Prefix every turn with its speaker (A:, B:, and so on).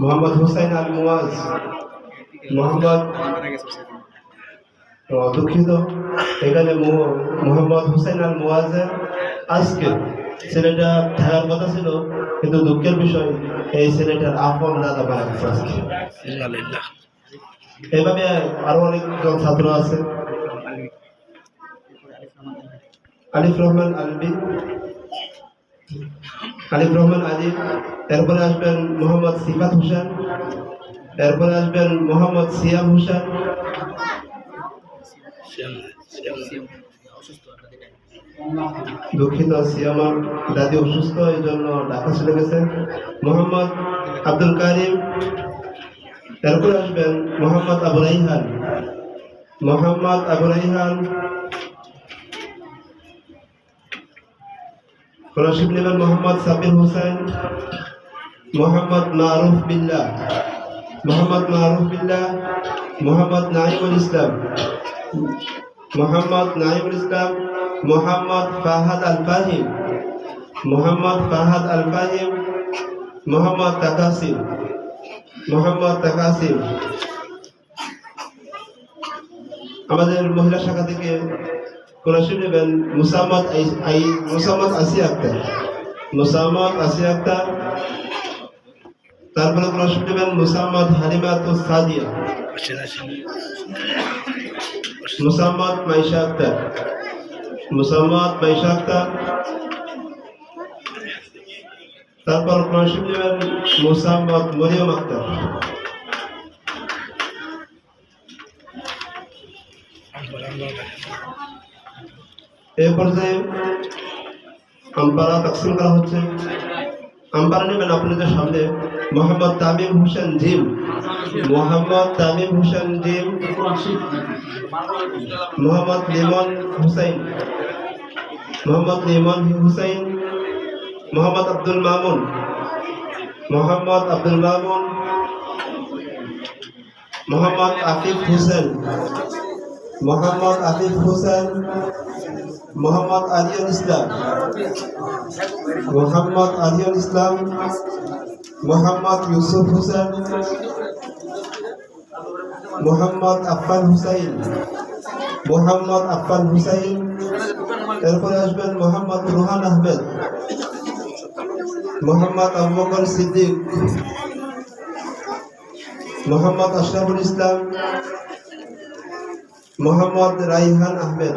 A: মোহাম্মদ হুসাইন আল মুয়াজ, মোহাম্মদ দুঃখিত, এখানে মোহাম্মদ হুসাইন আল মুয়াজের আজকে ছেলেটা থাকার কথা ছিল, কিন্তু দুঃখের বিষয় এই ছেলেটার আপন দাদা মারা গেছে আজকে। এভাবে আরো অনেকজন ছাত্র আছে। আলিফ রহমান আলবি, আলিফ রহমান আলিফ, এরপরে আসবেন মোহাম্মদ সিফাত হোসেন, এরপরে আসবেন মোহাম্মদ সিয়াম হোসেন। দুঃখিত, সিয়ামার দাদি অসুস্থ, এই জন্য ঢাকা চলে গেছে। মোহাম্মদ আব্দুল কারিম, এরপরে আসবেন মোহাম্মদ আবু রাইহান, মোহাম্মদ আবু রাইহান। রশিদ নেবেন মোহাম্মদ সাবির হোসেন, মোহাম্মদ মারুফ বিল্লাহ, মোহাম্মদ মারুফ বিল্লাহ, মোহাম্মদ নাইমুল ইসলাম, মোহাম্মদ নাইমুল ইসলাম, মোহাম্মদ ফাহাদ আল ফাহিম, মোহাম্মদ ফাহাদ আল ফাহিম, মোহাম্মদ তাকাসিম, মোহাম্মদ তাকাসিম। আমাদের মহিলা শাখা থেকে কোরআশিব নেবেন মুসাম্মদ আসিয়া আক্তার, মুসাম্মদ আসিয়া আক্তার। তারপরে কোরআশিব নেবেন মুসাম্মদ হালিমাতুস সাদিয়া, মুসাম্মদ মাইশা আক্তার, মুসাম্মদ মাইশা আক্তার। তারপর কোরআশিব নেবেন মুসাম্মদ মরিয়ম আক্তার। এই পর্যায়ে আমপারা তাকসিম করা হচ্ছে। আমপারা নেবেন আপনাদের সামনে মোহাম্মদ তামিম হোসেন জিম, মোহাম্মদ তামিম হোসেন জিম, মোহাম্মদ লিমন হুসাইন, মোহাম্মদ লিমন হুসাইন, মোহাম্মদ আব্দুল মামুন, মোহাম্মদ আব্দুল মামুন, মোহাম্মদ আফিফ হোসেন, মোহাম্মদ আফিফ হোসেন, মোহাম্মদ আলিউল ইসলাম, মোহাম্মদ আলিউল ইসলাম, মোহাম্মদ ইউসুফ হোসেন, মোহাম্মদ আফফান হুসাইন, মোহাম্মদ আফফান হুসাইন। এরপরে আসবেন মোহাম্মদ রুহান আহমেদ, মোহাম্মদ আবু বকর সিদ্দিক, মোহাম্মদ আশরাফুল ইসলাম, মোহাম্মদ রাইহান আহমেদ।